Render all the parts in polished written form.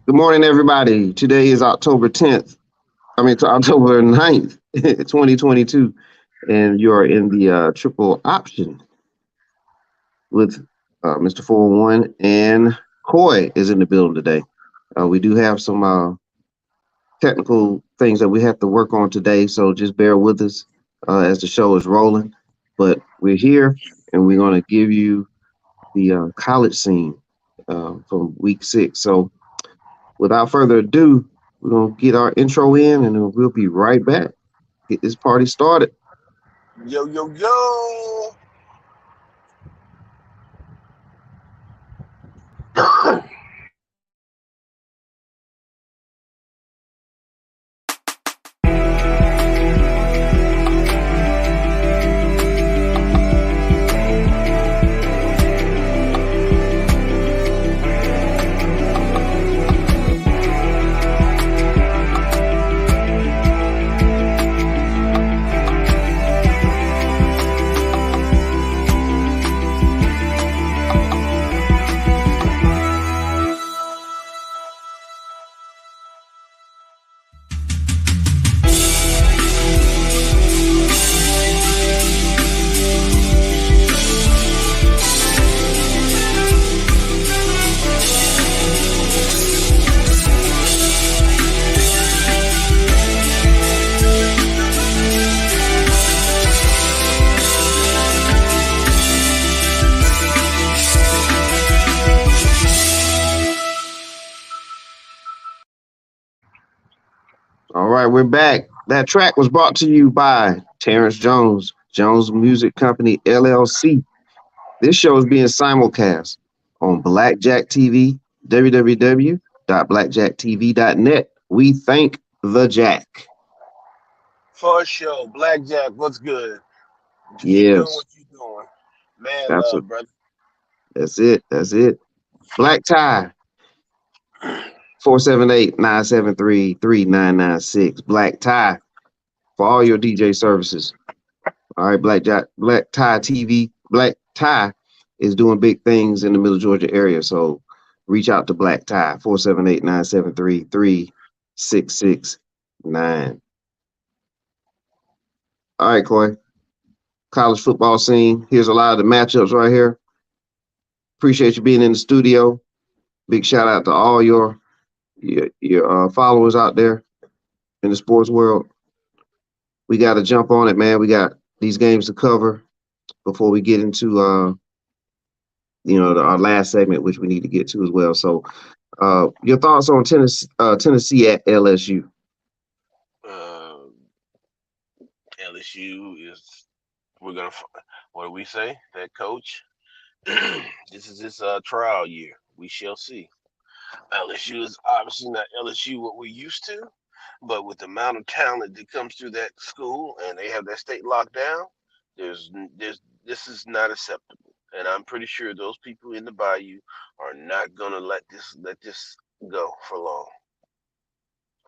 Good morning, everybody. Today is October 10th. It's October 9th, 2022. And you're in the triple option with Mr. 401 and Coy is in the building today. We do have some technical things that we have to work on today, so just bear with us as the show is rolling. But we're here and we're going to give you the college scene from week 6. So without further ado, we're going to get our intro in and then we'll be right back. Get this party started. Yo, yo, yo. All right, we're back. That track was brought to you by Terrence Jones, Jones Music Company LLC. This show is being simulcast on Blackjack TV, www.blackjacktv.net. We thank the Jack. For sure. Blackjack, what's good? Keep doing Yes, what you're doing. Man that's a, love, brother. that's it. That's it. Black tie 478-973-3996. Black tie for all your DJ services. All right, Black Tie TV. Black Tie is doing big things in the Middle Georgia area. So reach out to Black Tie 478-973-3669. All right, Coy. College football scene. Here's a lot of the matchups right here. Appreciate you being in the studio. Big shout out to all your followers out there in the sports world. We got to jump on it, man. We got these games to cover before we get into our last segment, which we need to get to as well. So, your thoughts on Tennessee at LSU? Uh, LSU is, we're going to, what do we say? That coach, this is his trial year. We shall see. LSU is obviously not LSU what we're used to, but with the amount of talent that comes through that school and they have that state locked down, this is not acceptable. And I'm pretty sure those people in the bayou are not gonna let this go for long.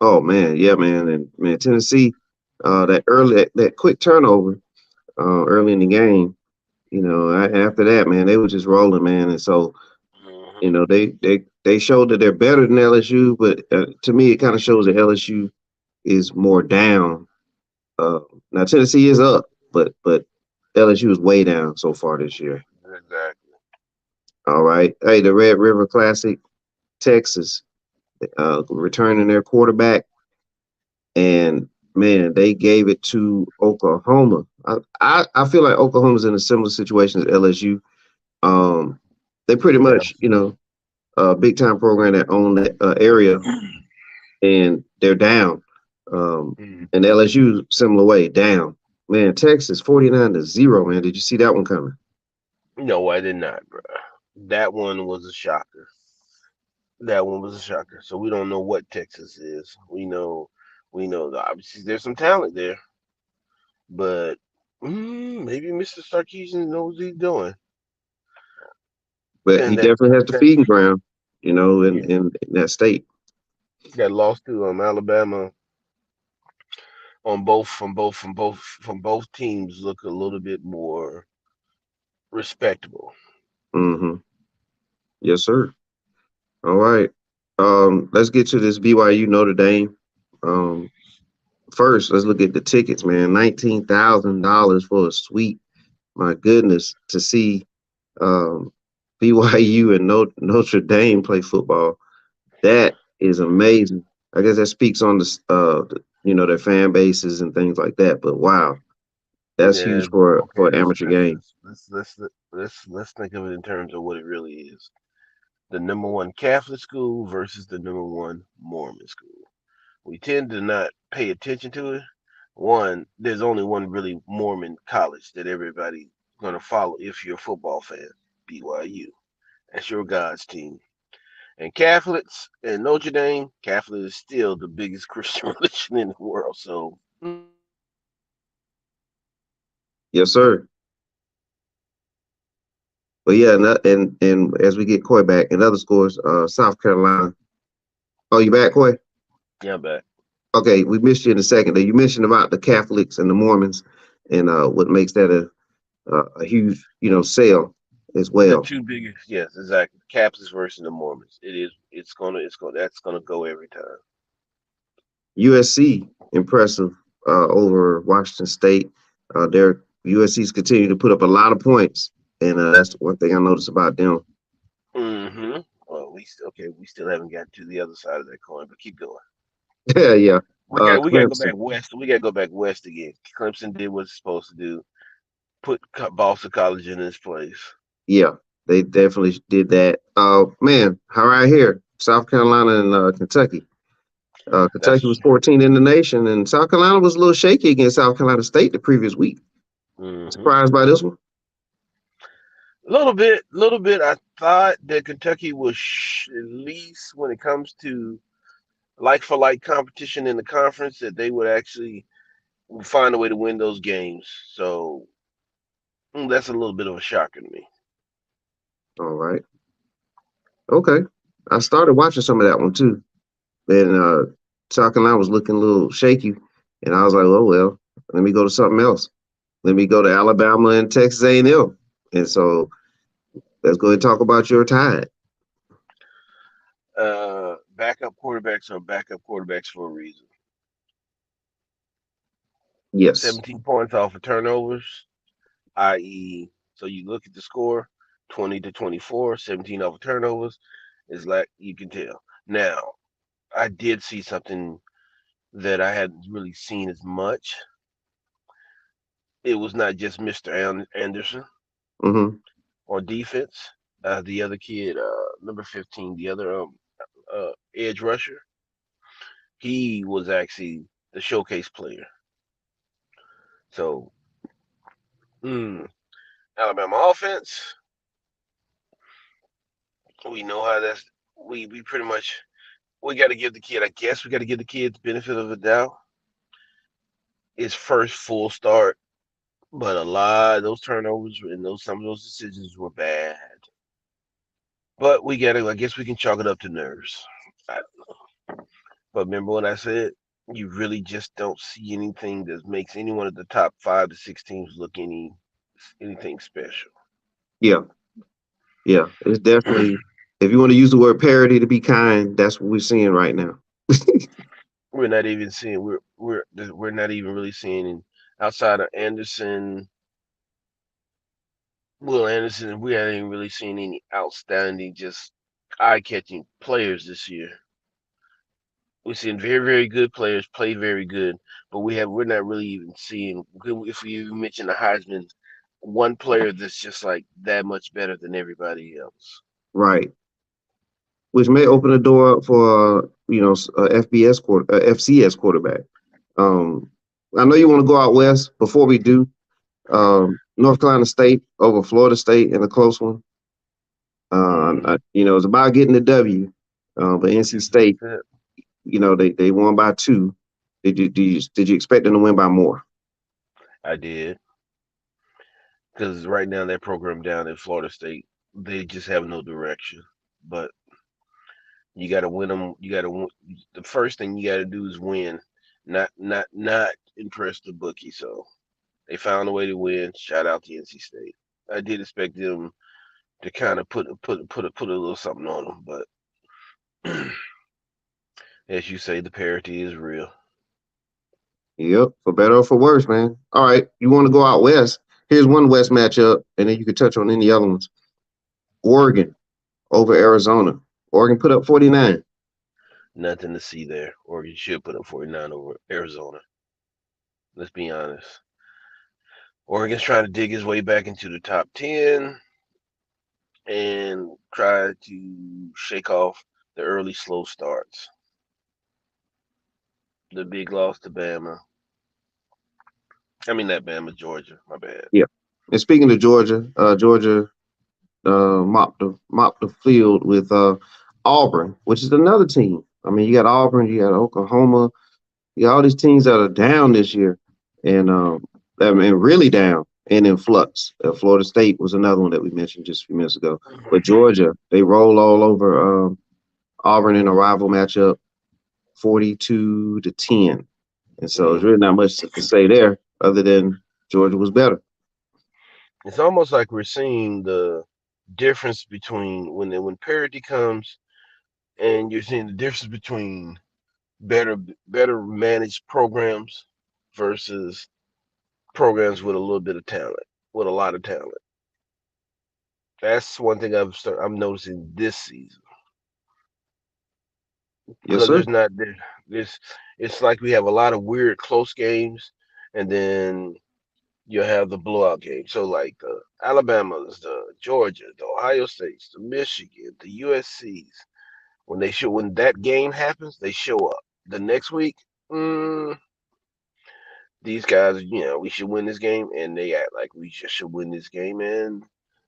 Oh man, yeah, man, and man, Tennessee, that quick turnover early in the game. After that, man, they were just rolling, man, and so Hmm. they showed that they're better than LSU, but to me, it kind of shows that LSU is more down. Uh, Now Tennessee is up, but LSU is way down so far this year. Exactly. All right. Hey, the Red River Classic, Texas, returning their quarterback, and man, they gave it to Oklahoma. I feel like Oklahoma's in a similar situation as LSU. Um, they pretty Yeah. much, a big time program that own that area, and they're down. Mm. And LSU similar way down. Man, Texas 49-0. Man, did you see that one coming? No, I did not, bro. That one was a shocker. That one was a shocker. So we don't know what Texas is. We know that obviously there's some talent there, but maybe Mr. Sarkeesian knows what he's doing. But he And that definitely has the that feeding ground, yeah, in that state. that lost to Alabama on both from both teams look a little bit more respectable. Hmm. Yes, sir. All right. Let's get to this BYU Notre Dame. Um, First, let's look at the tickets, man. $19,000 for a suite. My goodness, to see BYU and Notre Dame play football, that is amazing. I guess that speaks on their fan bases and things like that. But wow, that's Yeah. huge for Okay. an amateur game. Let's think of it in terms of what it really is. The number one Catholic school versus the number one Mormon school. We tend to not pay attention to it. One, there's only one really Mormon college that everybody's gonna follow if you're a football fan, BYU. That's your God's team. And Catholics and Notre Dame, Catholic is still the biggest Christian religion in the world. So Yes, sir. But yeah, and as we get Coy back and other scores, South Carolina. Oh, you back, Coy? yeah, back. Okay, we missed you in a second. You mentioned about the Catholics and the Mormons, and what makes that a huge, sale as The well. two biggest, yes, exactly. Catholics versus the Mormons. That's gonna go every time. USC impressive over Washington State. Their USC's continue to put up a lot of points, and that's one thing I noticed about them. Mm-hmm. Well, we still haven't got to the other side of that coin, but keep going. Yeah, yeah. We gotta go Clemson. back west. We gotta go back west again. Clemson did what it's supposed to do. Put Boston College in its place. Yeah, they definitely did that. Man, how right here, South Carolina and Kentucky. Kentucky That's was 14 in the nation, and South Carolina was a little shaky against South Carolina State the previous week. hmm Surprised by this one? little bit. I thought that Kentucky was at least when it comes to like for like competition in the conference that they would actually find a way to win those games. So that's a little bit of a shocker to me. All right. Okay. I started watching some of that one too. And South Carolina was looking a little shaky. And I was like, oh, well, let me go to something else. Let me go to Alabama and Texas A&M. And so let's go ahead and talk about your Tide. Backup quarterbacks are backup quarterbacks for a reason. Yes. 17 points off of turnovers, i.e., so you look at the score 20 to 24, 17 off of turnovers, is like you can tell. Now, I did see something that I hadn't really seen as much. It was not just Mr. Anderson Mm-hmm. on defense. The other kid, number 15, the other edge rusher, he was actually the showcase player. So, mm, Alabama offense, we know how that's. We pretty much we got to give the kid. I guess we got to give the kid the benefit of the doubt. His first full start, but a lot of those turnovers and those some of those decisions were bad. But we got to. I guess we can chalk it up to nerves. I, but remember what I said? You really just don't see anything that makes any one of the top 5 to 6 teams look anything special. Yeah. Yeah. It's definitely, if you want to use the word parody to be kind, that's what we're seeing right now. We're not even seeing we're not even really seeing outside of Will Anderson. We haven't even really seen any outstanding, just eye-catching players this year. We've seen very good players play very good, but we're not really even seeing if we even mention the Heisman, one player that's just like that much better than everybody else. Right. Which may open the door for, FCS quarterback. Um, I know you want to go out west. Before we do, North Carolina State over Florida State in a close one. Mm-hmm. It's about getting the W. But NC State, That's it. they won by two. Did you expect them to win by more? I did because right now that program down at Florida State, they just have no direction. But you got to win them. You got to win. The first thing you got to do is win, not impress the bookie. So they found a way to win. Shout out to NC State. I did expect them to kind of put a little something on them, but As you say, the parity is real. Yep, for better or for worse, man. All right, you want to go out west? Here's one west matchup, and then you can touch on any other ones. Oregon over Arizona. Oregon put up 49. Nothing to see there. Oregon should put up 49 over Arizona. Let's be honest. Oregon's trying to dig his way back into the top 10 and try to shake off the early slow starts. The big loss to Bama. I mean, not Bama, Georgia. My bad. Yeah. And speaking of Georgia, Georgia mopped the field with Auburn, which is another team. I mean, you got Auburn, you got Oklahoma, you got all these teams that are down this year, and I mean really down and in flux. Florida State was another one that we mentioned just a few minutes ago. But Georgia, they roll all over Auburn in a rival matchup, 42-10, and so there's Mm. really not much to say there other than Georgia was better. It's almost like we're seeing the difference between when parity comes, and you're seeing the difference between better better managed programs versus programs with a little bit of talent, with a lot of talent. That's one thing I'm noticing this season Yes, because sir. there's it's like we have a lot of weird close games, and then you have the blowout game. So like the Alabamas, the Georgia, the Ohio States, the Michigan, the USC's. When that game happens, they show up. The next week, mm, these guys, we should win this game, and they act like we just should win this game, and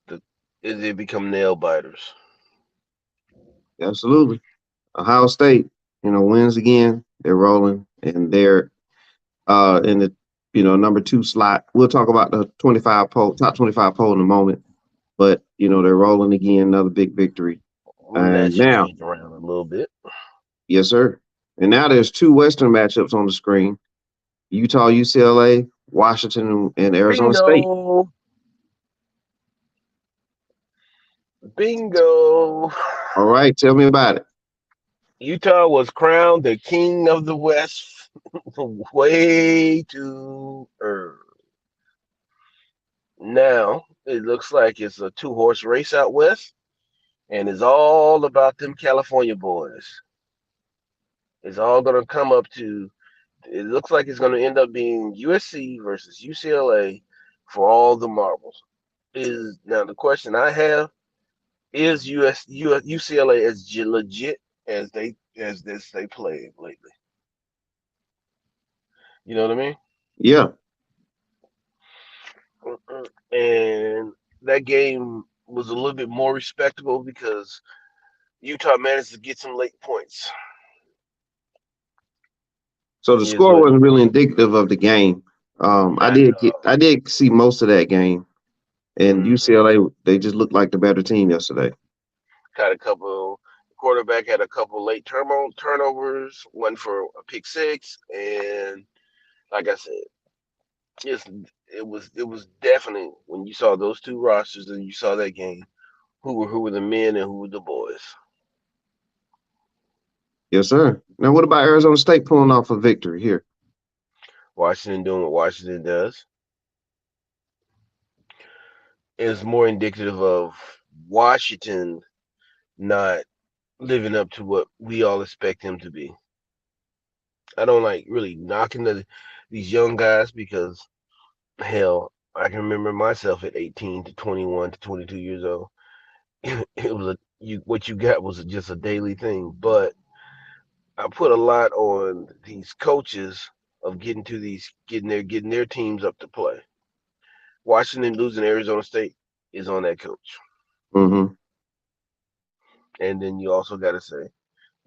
the they become nail biters. Absolutely. Ohio State, wins again. They're rolling, and they're in the number two slot. We'll talk about the 25 poll, top 25 poll in a moment, but they're rolling again. Another big victory, And that and should now, change around a little bit. yes, sir. And now there's two Western matchups on the screen: Utah, UCLA, Washington, and Arizona State. Bingo, bingo. All right, tell me about it. Utah was crowned the king of the West way too early. Now it looks like it's a two-horse race out west, and it's all about them California boys. It's all going to come up to. It looks like it's going to end up being USC versus UCLA for all the marbles. Is now the question I have is UCLA as legit as this they played lately? You know what I mean? Yeah. And that game was a little bit more respectable because Utah managed to get some late points. So the Is score what wasn't really indicative of the game. I not at did get, all. I did see most of that game, and Mm-hmm. UCLA they just looked like the better team yesterday. Had a couple. Quarterback had a couple late turnovers, one for a pick six, and like I said, it's, it was definitely when you saw those two rosters and you saw that game, who were the men and who were the boys. Yes, sir. Now, what about Arizona State pulling off a victory here? Washington doing what Washington does is more indicative of Washington not living up to what we all expect him to be. I don't like really knocking these young guys because hell, I can remember myself at 18 to 21 to 22 years old. It was what you got was just a daily thing, but I put a lot on these coaches of getting their teams up to play. Washington losing Arizona State is on that coach. Mm-hmm. And then you also got to say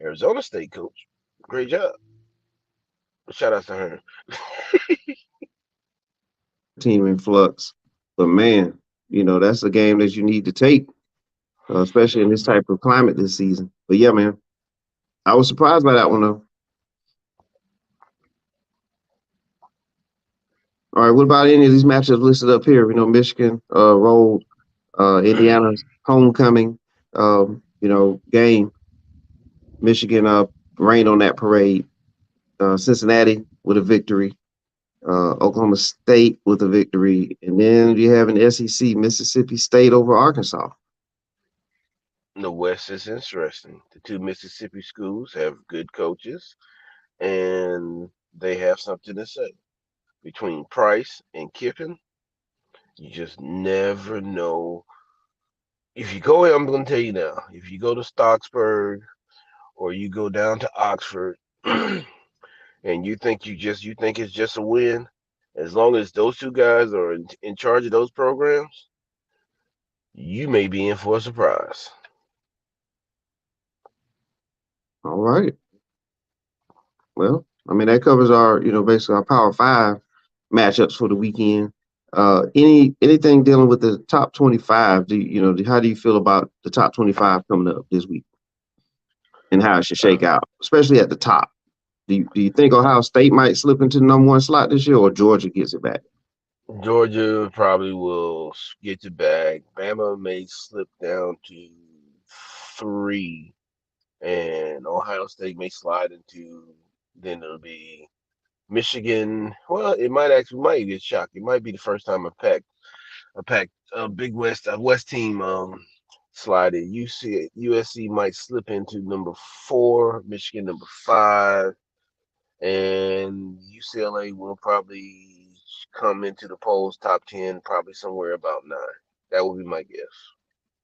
Arizona State coach, great job. Shout out to her. Team in flux, but man, that's a game that you need to take, especially in this Mhm. type of climate this season. But yeah, man, I was surprised by that one though. All right, what about any of these matchups listed up here? Michigan rolled Indiana's homecoming, game. Michigan rained on that parade. Cincinnati with a victory. Oklahoma State with a victory, and then you have an SEC Mississippi State over Arkansas. The West is interesting. The two Mississippi schools have good coaches, and they have something to say. Between Price and Kiffin, you just never know. If you go, I'm going to tell you now. If you go to Stocksburg or you go down to Oxford, and you think it's just a win, as long as those two guys are in charge of those programs, you may be in for a surprise. All right. Well, I mean that covers our, basically our Power Five matchups for the weekend. Anything dealing with the top 25? How do you feel about the top 25 coming up this week and how it should shake out, especially at the top? Do you think Ohio State might slip into the number one slot this year, or Georgia gets it back? Georgia probably will get it back. Bama may slip down to 3, and Ohio State may slide into. Then it'll be Michigan. Well, it might get shocked. It might be the first time a Big West, a West team slided. USC might slip into number 4, Michigan number 5, and UCLA will probably come into the polls top 10, probably somewhere about 9. That would be my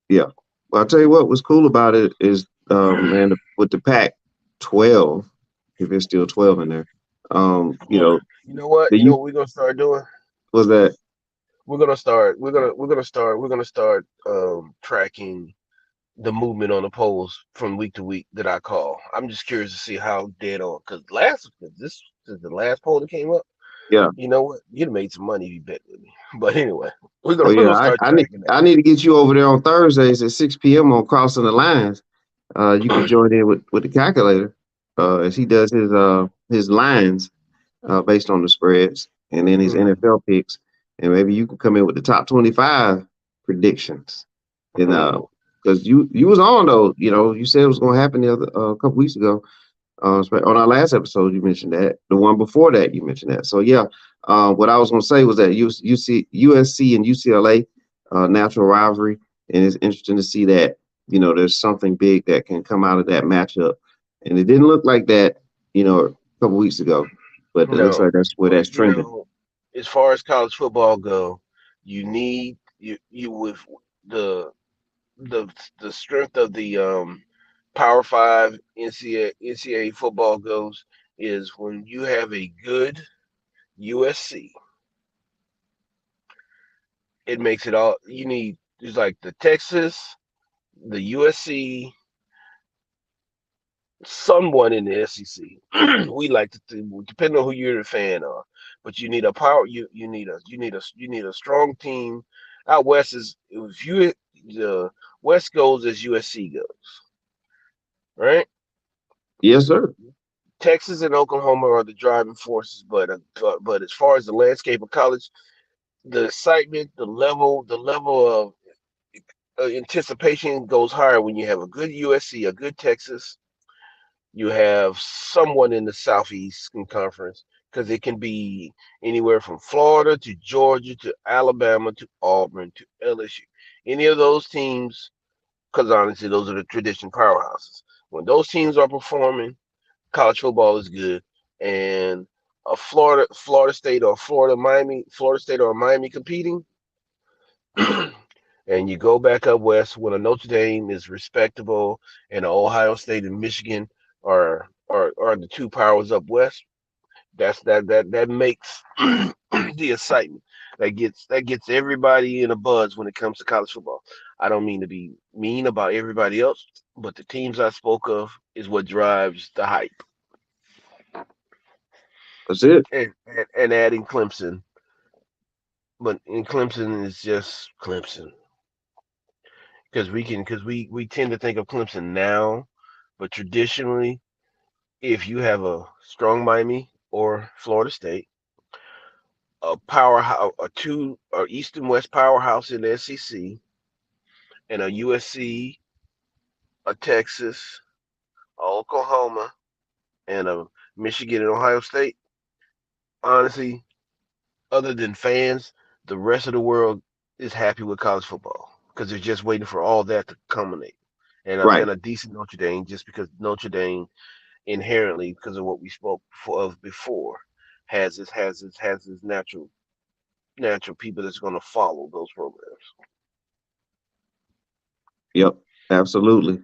Yeah. Well, I'll tell you what was cool about it is, guess. man, with the Pac 12, if there's still 12 in there, um, you Well, know, you know what? the You know you what we're gonna start doing? was that, We're gonna start tracking the movement on the polls from week to week that I call. I'm just curious to see how dead on, cause this is the last poll that came up. yeah. You know what? You'd have made some money if you bet with me. But anyway, Oh we're yeah, gonna start I need tracking that. I need to get you over there on Thursdays at 6 p.m. on Crossing the Lines. You could join in with the calculator, as he does his lines based on the spreads and then his Hmm. NFL picks, and maybe you can come in with the top 25 predictions. And Hmm. because you was on though, you said it was going to happen the other a couple weeks ago. On our last episode, you mentioned that. The one before that, you mentioned that. So yeah, what I was going to say was that USC and UCLA natural rivalry, and it's interesting to see that there's something big that can come out of that matchup, and it didn't look like that a couple weeks ago, but it looks No, like that's where but that's trending. as far as college football go, you need you with the the the strength of the Power Five NCAA football goes is when you have a good USC, it makes it all you need. It's like the Texas, the USC, someone in the SEC. We like depending on who you're a fan of, but you need a power. You need a strong team. Out west is if you the West goes as USC goes, right? Yes, sir. Texas and Oklahoma are the driving forces, but as far as the landscape of college, the excitement, the level of anticipation goes higher when you have a good USC, a good Texas. You have someone in the Southeastern Conference because it can be anywhere from Florida to Georgia to Alabama to Auburn to LSU. Any of those teams, because honestly, those are the traditional powerhouses. When those teams are performing, college football is good, and a Florida State or Florida State or Miami competing, and you go back up west when a Notre Dame is respectable, and Ohio State and Michigan are the two powers up west. That makes the excitement that gets everybody in a buzz when it comes to college football. I don't mean to be mean about everybody else, but the teams I spoke of is what drives the hype. That's it. And adding Clemson, but in Clemson is just Clemson because we tend to think of Clemson now, but traditionally, if you have a strong Miami or Florida State, a powerhouse, a two or East and West powerhouse in the SEC, and a USC, a Texas, Oklahoma, and Michigan and Ohio State. Honestly, other than fans, the rest of the world is happy with college football because they're just waiting for all that to culminate. And Right. a decent Notre Dame, just because Notre Dame inherently, because of what we spoke of before, has this natural people that's going to follow those programs. Yep. Absolutely.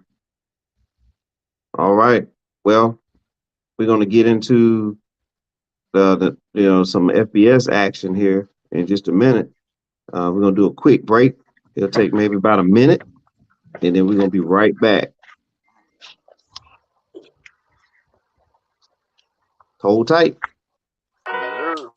All right. Well, we're going to get into some FBS action here in just a minute. We're going to do a quick break. It'll take maybe about a minute, and then we're going to be right back. Hold tight. Yes, sir.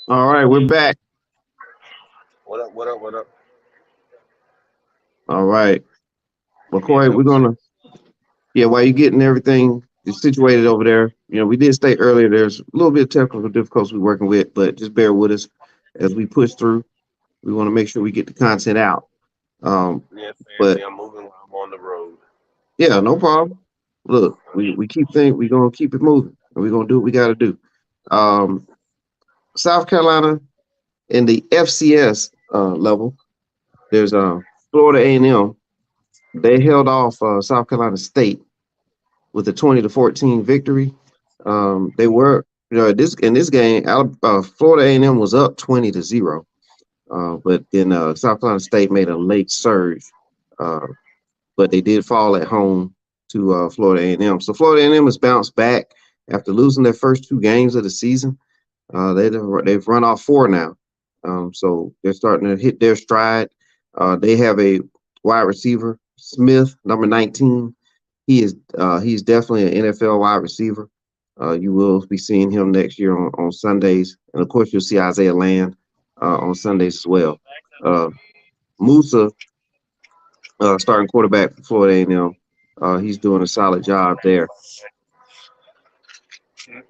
All right, we're back. What up? What up? What up? All right. Well, Give me a Corey, we're couple going to, seconds. yeah, while you're getting everything situated over there, we did state earlier there's a little bit of technical difficulties we're working with, but just bear with us as we push through. We want to make sure we get the content out. Yeah, But family. I'm moving while I'm on the road. yeah, no problem. Look, we keep thinking we're gonna keep it moving, and we're gonna do what we got to do. Um, South Carolina in the FCS level, there's Florida A&M. They held off South Carolina State with a 20-14 victory. They were this in this game, Florida A&M was up 20-0, but then South Carolina State made a late surge. Uh, but they did fall at home to Florida A&M. So Florida A&M has bounced back after losing their first two games of the season. They've run off four now, so they're starting to hit their stride. They have a wide receiver, Smith, number 19. He's definitely an NFL wide receiver. You will be seeing him next year on Sundays, and of course you'll see Isaiah Land on Sundays as well. Musa, starting quarterback for Florida A&M. He's doing a solid job there.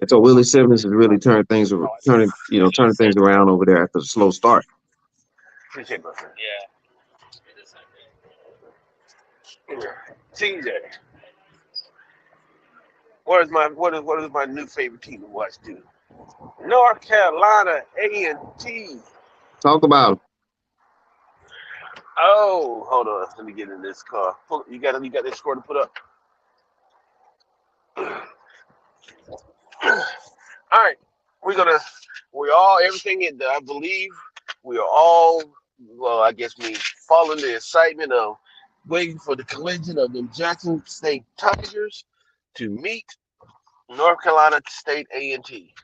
And so Willie Simmons has really turning things around over there after a slow start. Appreciate my friend. Yeah. TJ, what is my new favorite team to watch do? North Carolina A&T. Talk about him. Oh, hold on. Let me get in this car. You got this score to put up. All right, we're all everything in I believe we are all well. I guess me following the excitement of waiting for the collision of the Jackson State Tigers to meet North Carolina State A&T.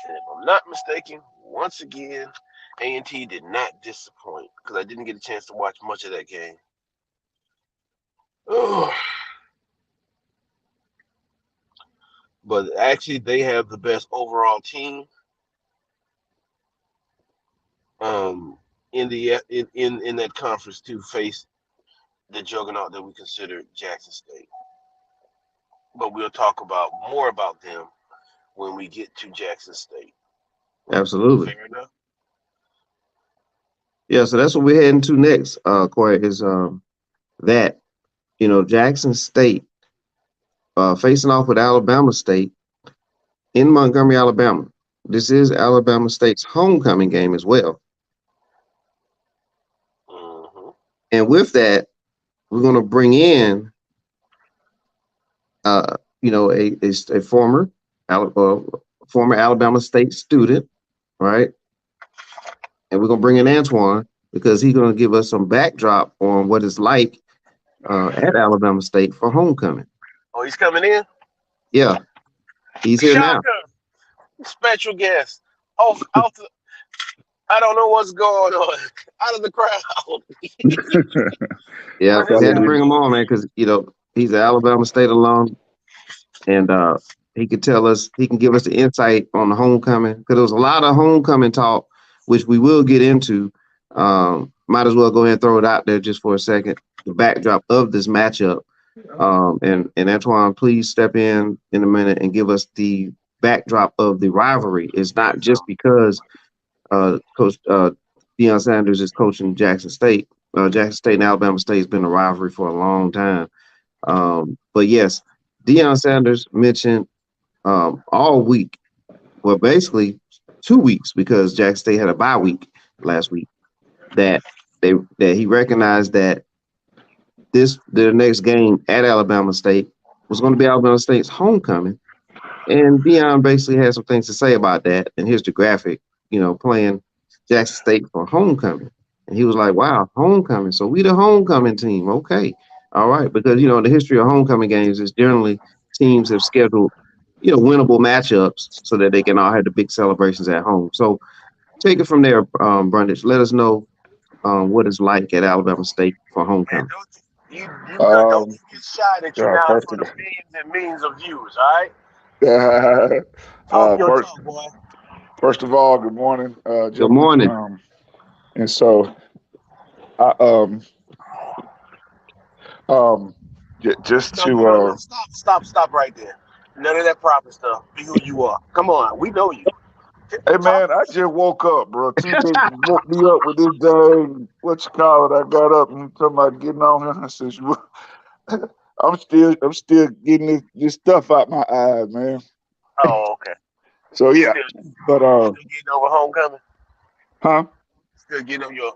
And if I'm not mistaken, once again, A&T did not disappoint because I didn't get a chance to watch much of that game. Ugh. But actually, they have the best overall team um, in that conference to face the juggernaut that we consider Jackson State. But we'll talk about more about them when we get to Jackson State. Absolutely. Fair enough. Yeah, so that's what we're heading to next, Corey, is that, Jackson State facing off with Alabama State in Montgomery, Alabama. This is Alabama State's homecoming game as well. Mm-hmm. And with that, we're going to bring in, a former Alabama State student, right? And we're going to bring in Antoine because he's going to give us some backdrop on what it's like at Alabama State for homecoming. Oh, he's coming in. Yeah, he's here now. Shocker! Special guest. Off the, I don't know what's going on. Out of the crowd. Yeah, But we it's had to good. bring him on, man, because he's an Alabama State alum, and he could tell us, he can give us the insight on the homecoming, because there was a lot of homecoming talk, which we will get into. Might as well go ahead and throw it out there just for a second. The backdrop of this matchup, and Antoine, please step in a minute and give us the backdrop of the rivalry. It's not just because Coach Deion Sanders is coaching Jackson State. Jackson State and Alabama State has been a rivalry for a long time. But yes, Deion Sanders mentioned all week, well, basically 2 weeks, because Jackson State had a bye week last week, that that he recognized that their next game at Alabama State was going to be Alabama State's homecoming. And Deion basically had some things to say about that. And here's the graphic, playing Jackson State for homecoming. And he was like, wow, homecoming. So we the homecoming team. Okay. All right. Because, the history of homecoming games is generally teams have scheduled, winnable matchups so that they can all have the big celebrations at home. So take it from there, Brundage. Let us know what it's like at Alabama State for Man, homecoming. don't get shy that you're Yeah, now in first front of of millions and millions of viewers, all right? all, Talk your first talk, boy. first of all, good morning, Good gentlemen. morning. And so I just No, no, no, to no. Stop right there. None of that proper stuff. Be who you are. Come on, we know you. hey Talk. man, I just woke up, bro. TJ woke me up with this day. What you call it? I got up and he talking about getting on here. I said, I'm still getting this stuff out my eyes, man. Oh, okay. So yeah, Still, but still getting over homecoming. huh? Still get over your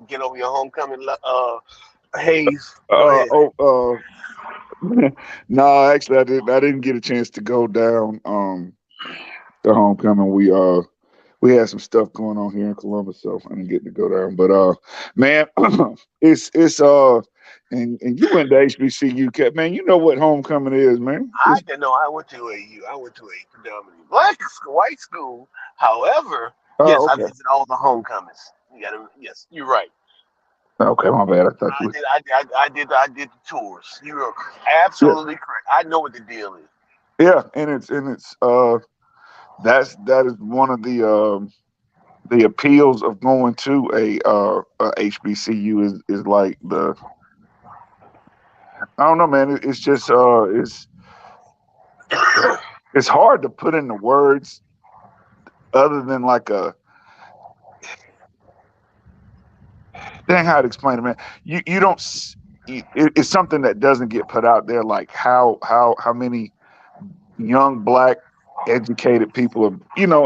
homecoming. Haze. Go ahead. No, actually, I didn't get a chance to go down the homecoming. We had some stuff going on here in Columbus, so I didn't get to go down. But man, it's and you went to HBCU, man. You know what homecoming is, man. I didn't know I went to AU. I went to a predominantly white school. However, yes, Oh, I okay, visited all the homecomings. Yes, you're right. okay, my bad. I thought I you. did. I did the tours. You were Yeah, absolutely correct. I know what the deal is. yeah, and it's that is one of the appeals of going to a HBCU is like I don't know, man. It's just it's hard to put into words other than like a dang how to explain it, man. You don't it's something that doesn't get put out there, like how many young black educated people are,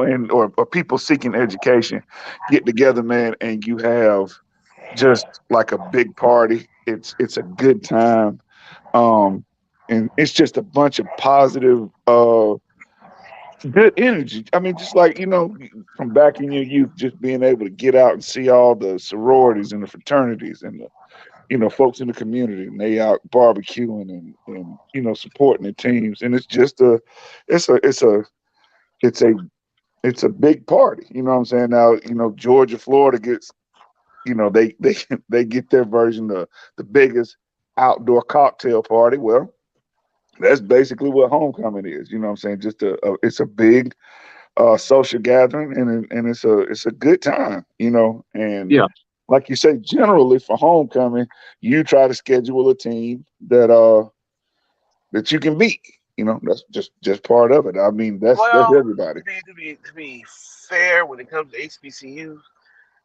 and or people seeking education get together, man, and you have just like a big party. It's a good time, um and it's just a bunch of positive good energy. I mean, just like, from back in your youth, just being able to get out and see all the sororities and the fraternities and the, folks in the community, and they out barbecuing and supporting the teams. And it's just it's a, it's a, it's a, it's a big party. You know what I'm saying? Now, Georgia, Florida gets, they they get their version of the biggest outdoor cocktail party. Well, that's basically what homecoming is. You know what I'm saying? Just it's a big social gathering, and it's a good time, and Yeah. like you say, generally for homecoming, you try to schedule a team that you can beat. That's just part of it. I mean, that's Well, everybody. to be fair, when it comes to HBCUs,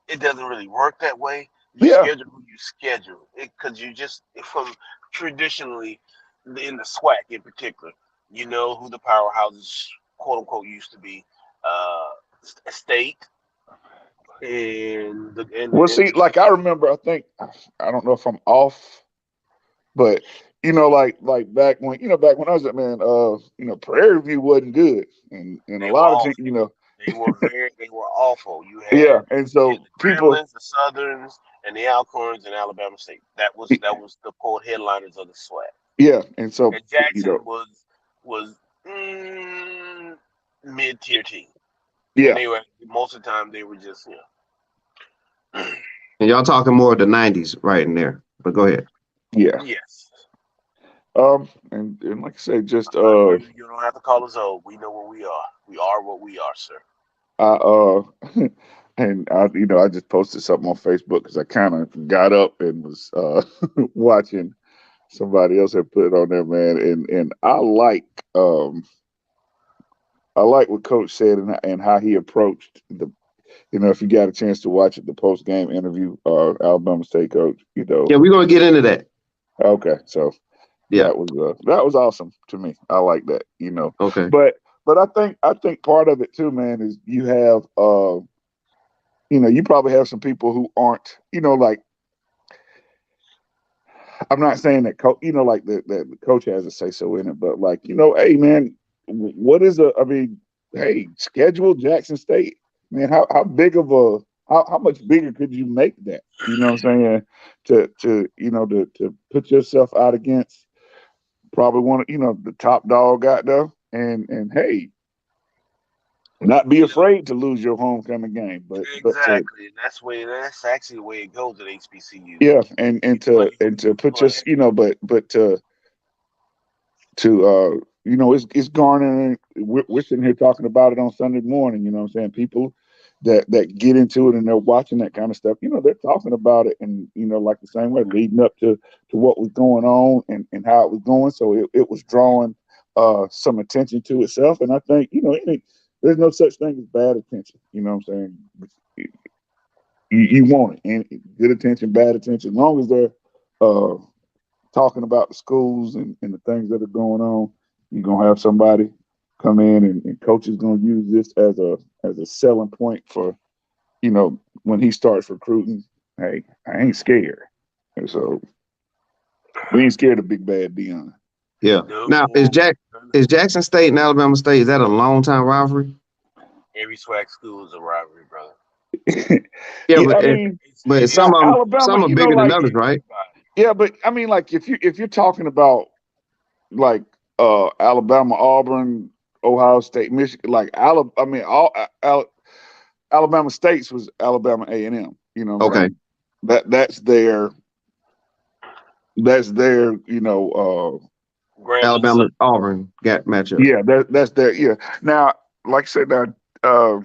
it doesn't really work that way. You Yeah, schedule who you schedule it because you just from traditionally in the SWAC in particular, you know who the powerhouses quote unquote used to be, state well, and see, like I remember, I don't know if I'm off, but like back when I was at, man, Prairie View wasn't good, and a they were lot of awful. They were awful. You had yeah, and so the people, Gremlins, the Southerns, and the Alcorns and Alabama State. That was the quote headliners of the SWAC. Yeah, and so And you know, Jackson was mm, mid tier team, and yeah, they were most of the time they were just And y'all talking more of the '90s right in there. But go ahead. yeah. yes. And like I said, just You don't have to call us old. We know what we are. We are what we are, sir. I and I just posted something on Facebook because I kind of got up and was watching somebody else had put it on there, man, and um I like what Coach said and how he approached the. If you got a chance to watch it, the post game interview, Alabama State coach, Yeah, we're gonna get into that. okay, so Yeah. that was awesome to me. I like that, Okay. but I think part of it too, man, is you have you probably have some people who aren't, like I'm not saying that coach, like the coach has a say so in it, but like, hey man, what is I mean, hey, schedule Jackson State, man. How big of a how much bigger could you make that? You know what I'm saying? To put yourself out against probably one of the top dog out there, and hey, not be You know afraid to lose your homecoming game, but to exactly. That's actually the way it goes at HBCU. yeah, and You play who to you put your play. but to it's garnering. We're sitting here talking about it on Sunday morning. You know what I'm saying? People that get into it and they're watching that kind of stuff. They're talking about it, and like the same way leading up to what was going on and how it was going. So it was drawing some attention to itself, and I think there's no such thing as bad attention. You know what I'm saying? You want it, and good attention, bad attention, as long as they're uh, talking about the schools and the things that are going on. You're gonna have somebody come in, and coach is gonna use this as a selling point for when he starts recruiting. Hey, I ain't scared, and so we ain't scared of big bad Deion. Yeah. Now No, is Jackson State and Alabama State, is that a long time rivalry? every SWAC school is a rivalry, brother. Yeah, Yeah, but I mean, some now of them Alabama, some are bigger than like others, right? yeah, but I mean, like if you're talking about like Alabama, Auburn, Ohio State, Michigan, like Alabama. I mean, Alabama State's was Alabama A&M. You know what I'm Okay. saying? That's their. Grambling. Alabama Auburn got matchup. Yeah, that's their. Yeah. Now, like I said, now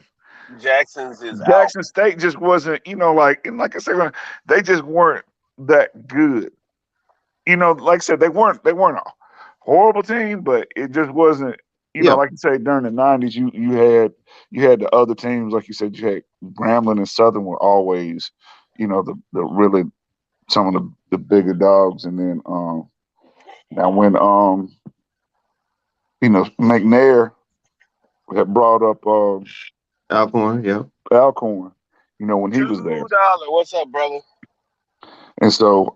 Jackson's is Jackson Alcorn. State just wasn't. And like I said, they just weren't that good. Like I said, they weren't a horrible team, but it just wasn't. Yeah. Like you say, during the '90s, you had the other teams, like you said, you had Grambling and Southern were always, the really some of the bigger dogs, and then now when McNair had brought up Alcorn, yeah. Alcorn, when he was there, $2. What's up, brother? and so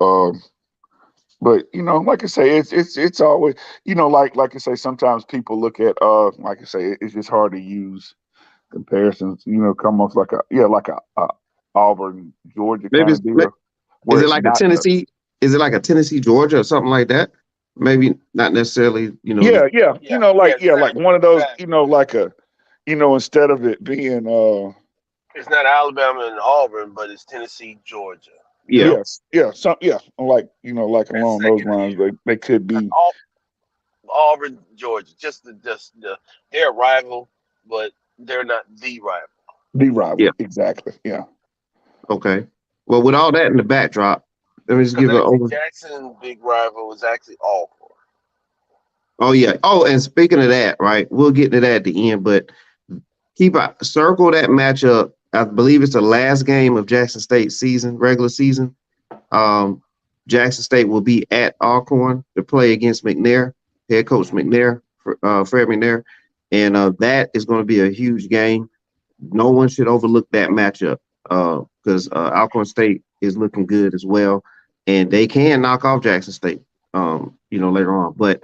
but like I say, it's always like I say, sometimes people look at like I say, it's just hard to use comparisons. Come off like a Auburn Georgia Maybe kind of deal is where it it's like a not the Tennessee? Is it like a Tennessee Georgia or something like that? Maybe not necessarily. yeah Yeah, yeah, like exactly, one of those exactly. like a instead of it being It's not Alabama and Auburn, but it's Tennessee, Georgia. Yeah. Yep, yes like like that's along those second lines tier. they could be Auburn, Georgia, just they're a rival, but they're not the rival. the Yeah. rival exactly yeah Okay. Well, with all that in the backdrop, let me just Because give an actually, over. Jackson's big rival was actually Alcorn. Oh yeah. Oh, and speaking of that, right? We'll get to that at the end, but keep a circle that matchup. I believe it's the last game of Jackson State season, regular season. Um, Jackson State will be at Alcorn to play against McNair, head coach McNair, Fred McNair, and that is going to be a huge game. No one should overlook that matchup because Alcorn State is looking good as well, and they can knock off Jackson State, later on. But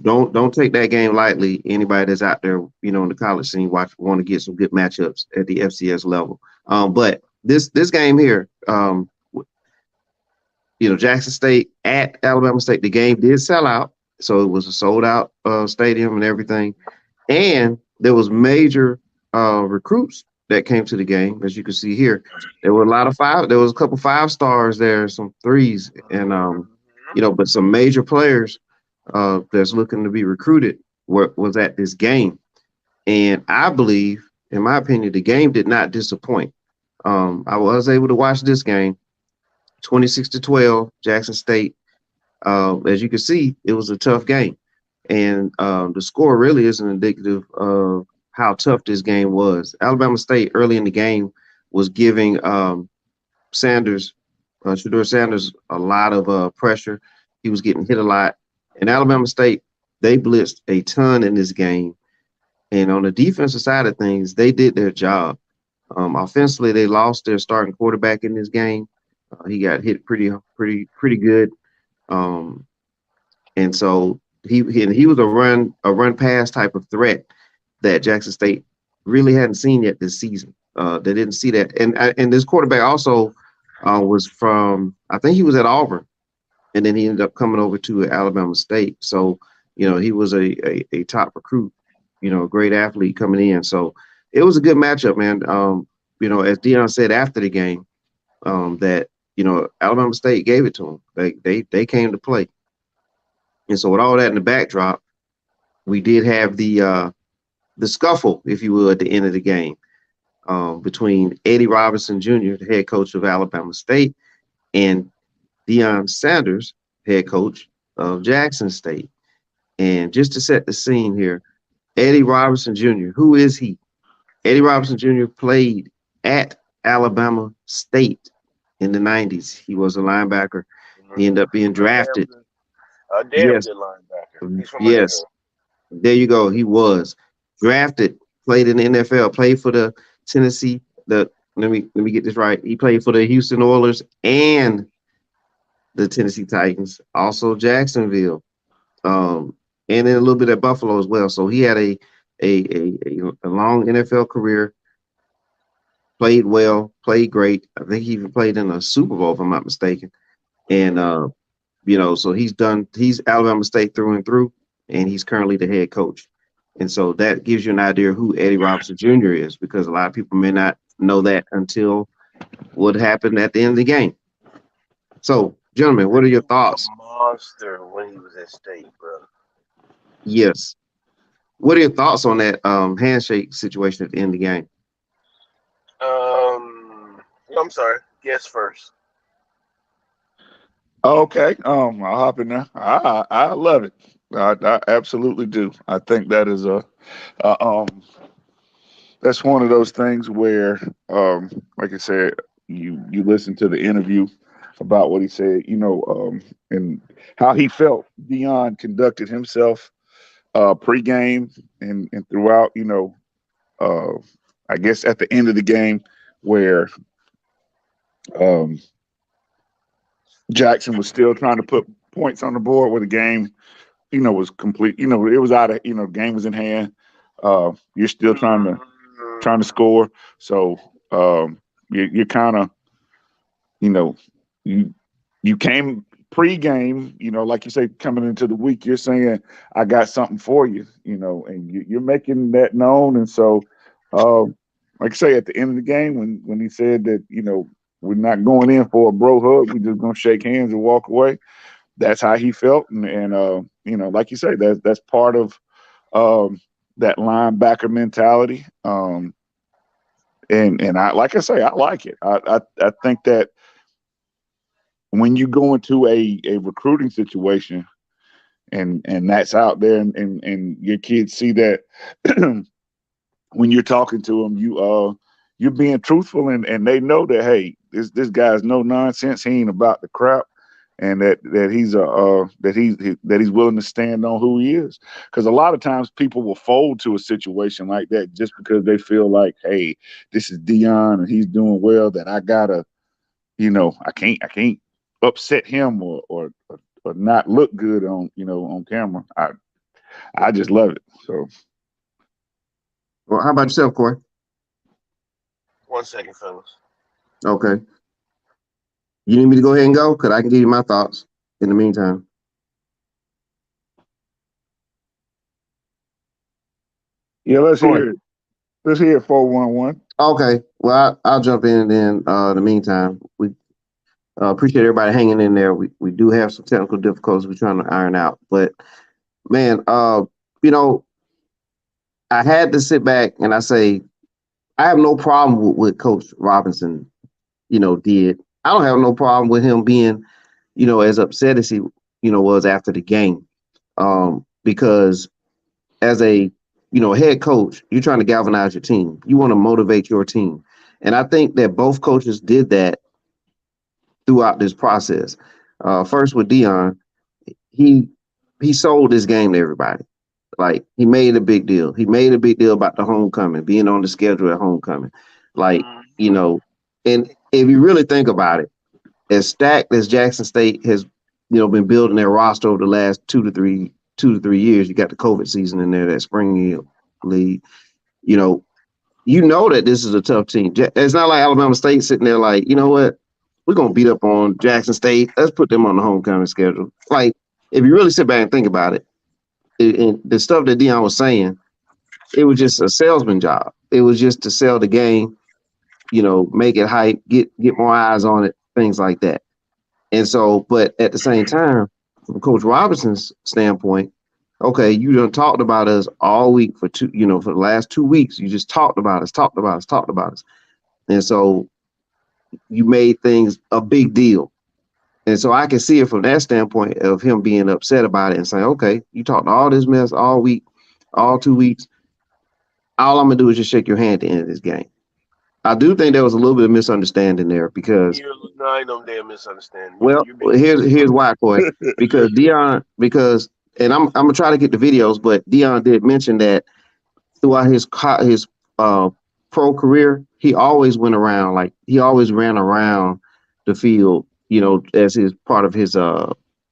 don't take that game lightly. Anybody that's out there, in the college scene, want to get some good matchups at the FCS level. But this game here. Jackson State at Alabama State. The game did sell out, so it was a sold out stadium and everything. And there was major recruits that came to the game, as you can see here. There were a lot of five. There was a couple 5 stars there, some threes, and but some major players that's looking to be recruited was at this game. And I believe, in my opinion, the game did not disappoint. I was able to watch this game, 26-12, Jackson State. As you can see, it was a tough game. And the score really isn't indicative of how tough this game was. Alabama State early in the game was giving Sanders, Shedeur Sanders, a lot of pressure. He was getting hit a lot. And Alabama State, they blitzed a ton in this game. And on the defensive side of things, they did their job. Offensively, they lost their starting quarterback in this game. He got hit pretty good. And so he was a run pass type of threat that Jackson State really hadn't seen yet this season. They didn't see that. And this quarterback also was from, I think he was at Auburn, and then he ended up coming over to Alabama State. So, he was a top recruit, a great athlete coming in. So it was a good matchup, man. As Deion said after the game, that, Alabama State gave it to them. They came to play. And so with all that in the backdrop, we did have the scuffle, if you will, at the end of the game between Eddie Robinson Jr., the head coach of Alabama State, and Deion Sanders, head coach of Jackson State. And just to set the scene here, Eddie Robinson Jr., who is he? Eddie Robinson Jr. played at Alabama State in the 90s. He was a linebacker. He ended up being drafted. A damn good linebacker. He's from yes. There you go. He was drafted, played in the NFL, played for the Tennessee. Let me get this right. He played for the Houston Oilers and the Tennessee Titans, also Jacksonville, and then a little bit at Buffalo as well. So he had a long NFL career. Played well, played great. I think he even played in a Super Bowl, if I'm not mistaken. And so he's Alabama State through and through, and he's currently the head coach. And so that gives you an idea of who Eddie Robinson Jr. is, because a lot of people may not know that until what happened at the end of the game. So, gentlemen, what are your thoughts? Monster when he was at State, bro. Yes. What are your thoughts on that handshake situation at the end of the game? I'm sorry. Guess first. Okay, I'll hop in there. I love it. I absolutely do. I think that is that's one of those things where, like I said, you listen to the interview about what he said, and how he felt Deion conducted himself pregame and throughout, I guess at the end of the game where Jackson was still trying to put points on the board where the game, was complete. It was out of, game was in hand. You're still trying to score. So you're kind of, you came pregame, like you say, coming into the week, you're saying, I got something for you, and you're making that known. And so, like I say, at the end of the game, when he said that, we're not going in for a bro hug, we're just gonna shake hands and walk away. That's how he felt, and like you say, that's part of that linebacker mentality. And I, like I say, I like it. I think that when you go into a recruiting situation and that's out there, and your kids see that when you're talking to them, you're being truthful, and they know that, hey, this guy's no nonsense. He ain't about the crap, and that he's willing to stand on who he is. Because a lot of times people will fold to a situation like that just because they feel like, hey, this is Deion and he's doing well, that I gotta, I can't upset him or not look good on camera. I just love it. So, Well, how about yourself, Corey? 1 second, fellas. Okay. You need me to go ahead and go? Because I can give you my thoughts in the meantime. Yeah, let's Go hear it. Let's hear it. 411. Okay. Well, I'll jump in then. In the meantime, we appreciate everybody hanging in there. We do have some technical difficulties we're trying to iron out, but man, you know, I had to sit back and I say I have no problem with what Coach Robinson, did. I don't have no problem with him being, as upset as he, was after the game, because as a head coach, you're trying to galvanize your team. You want to motivate your team, and I think that both coaches did that throughout this process. First with Deion, he he sold this game to everybody. Like he made a big deal. He made a big deal about the homecoming, being on the schedule at homecoming. Like, you Mhm. know, and if you really think about it, as stacked as Jackson State has, been building their roster over the last 2 to 3 years, you got the COVID season in there, that spring league, you know, that this is a tough team. It's not like Alabama State sitting there like, you know what, we're gonna beat up on Jackson State. Let's put them on the homecoming schedule. Like, if you really sit back and think about it, the stuff that Deion was saying, it was just a salesman job. It was just to sell the game, make it hype, get more eyes on it, things like that. And so, but at the same time, from Coach Robinson's standpoint, okay, you done talked about us all week for the last 2 weeks. You just talked about us, talked about us, talked about us. And so you made things a big deal. And so I can see it from that standpoint of him being upset about it and saying, okay, you talked all this mess all week, all 2 weeks. All I'm gonna do is just shake your hand at the end of this game. I do think there was a little bit of misunderstanding there because, You're no, ain't no damn misunderstanding. well, You're being here's why, Coy. Because Dion, and I'm gonna try to get the videos, but Dion did mention that throughout his uh pro career, he always went around, like he always ran around the field, as his part of his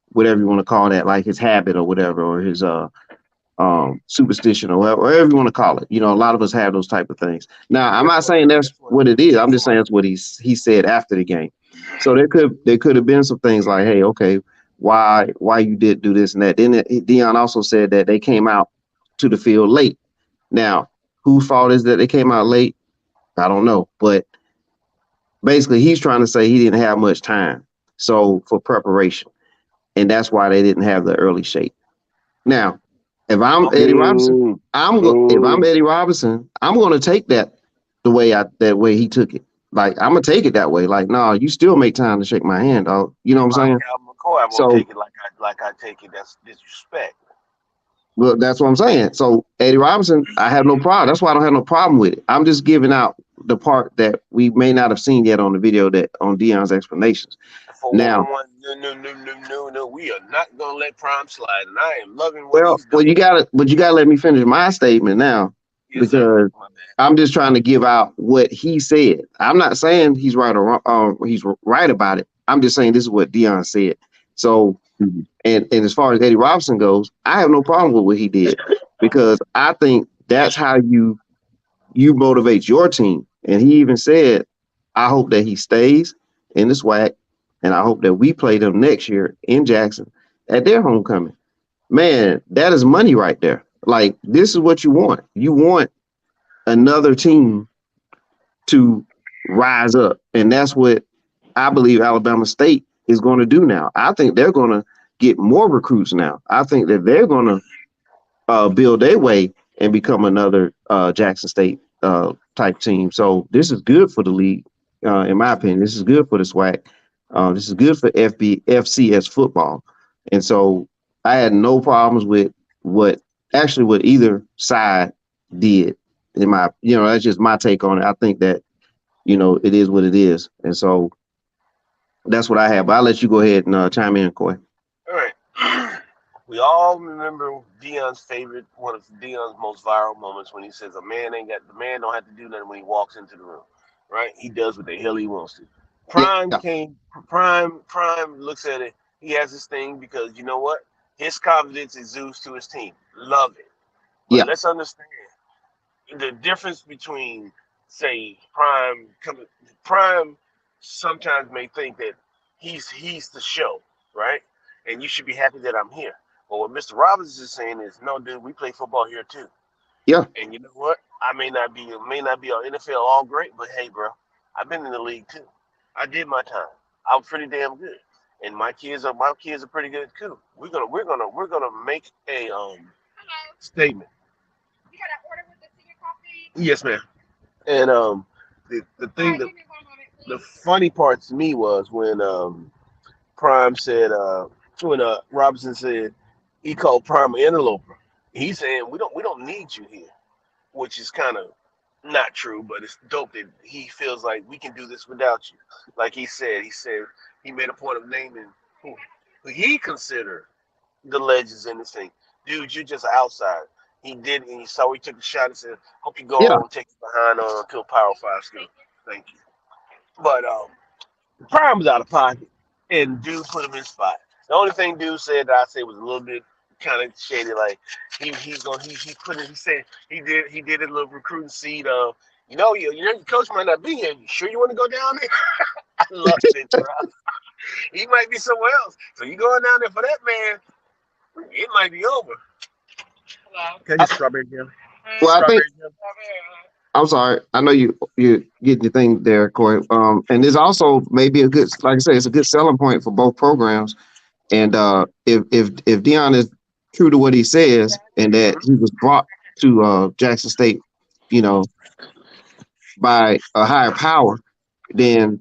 whatever you want to call that, like his habit or whatever, or his superstition or whatever you want to call it. A lot of us have those type of things. Now, I'm guess not what? saying that's Guess what? what it is. I'm Guess just saying what? that's what he said after the game. So there could have been some things like, hey, okay, why you did do this and that. Then Dion also said that they came out to the field late. Now, whose fault is that they came out late? I don't know, but basically he's trying to say he didn't have much time, so for preparation, and that's why they didn't have the early shape. Now, if I'm Eddie Okay. Robinson, Boo. if I'm Boo. Eddie Robinson, I'm going to take that that way he took it. Like, I'm gonna take it that way. Like, no, you still make time to shake my hand, dog. You know what I'm If I'm saying? Cal McCoy, I'm gonna So, take it like I take it. That's disrespect. well, that's what I'm saying. So, Eddie Robinson, I have no problem. That's why I don't have no problem with it. I'm just giving out the part that we may not have seen yet on the video, that on Dion's explanations. For Now, 111, no, no, no, no, no, no. We are not gonna let Prime slide, and I am loving what well, he's well, doing. you gotta let me finish my statement now, Yes, sir. because My bad. I'm just trying to give out what he said. I'm not saying he's right or wrong, he's right about it. I'm just saying this is what Dion said. So, and as far as Eddie Robinson goes, I have no problem with what he did, because I think that's how you motivate your team. And he even said, I hope that he stays in the SWAC, and I hope that we play them next year in Jackson at their homecoming. Man, that is money right there. Like, this is what you want. You want another team to rise up. And that's what I believe Alabama State is going to do now. I think they're going to get more recruits now. I think that they're going to build their way and become another Jackson State type team. So this is good for the league, in my opinion. This is good for the SWAC. This is good for FCS football. And so I had no problems with what either side did. That's just my take on it. I think that it is what it is, and so that's what I have. But I'll let you go ahead and chime in, Coy. All right. We all remember Dion's favorite, one of Dion's most viral moments when he says, "A man ain't got the man don't have to do nothing when he walks into the room, right? He does what the hell he wants to." Yeah, Prime came. Prime looks at it. He has this thing because you know what? His confidence exudes to his team. Love it. But yeah, let's understand the difference between, say, Prime. Prime sometimes may think that he's the show, right? And you should be happy that I'm here. But what Mr. Robbins is saying is, no, dude, we play football here too. Yeah, And you know what? I may not be on NFL all great, but hey, bro, I've been in the league too. I did my time. I'm pretty damn good, and my kids are pretty good too. We're gonna make a statement. Yes, ma'am. And the thing that the funny part to me was when Prime said when Robinson said he called Prime an interloper. He's saying we don't need you here, which is kind of not true, but it's dope that he feels like we can do this without you. Like he said he made a point of naming who he considered the legends in this thing. Dude, you're just an outsider. He did, and he saw he took a shot and said, "Hope you go yeah, on, take it behind on to a Power Five school." Thank you. But Prime was out of pocket, and dude put him in spot. The only thing dude said that I say was a little bit kind of shady, like he put it. He said he did a little recruiting seed of your coach might not be here. You sure you want to go down there? I loved it, bro. He might be somewhere else. So you going down there for that man? It might be over. Can I I, get strawberry jam? well, I think Strawberry jam. I'm sorry. I know you getting your thing there, Corey. And there's also maybe a good, like I say, it's a good selling point for both programs. And if Deion is true to what he says, and that Mhm. he was brought to Jackson State, you know, by a higher power, then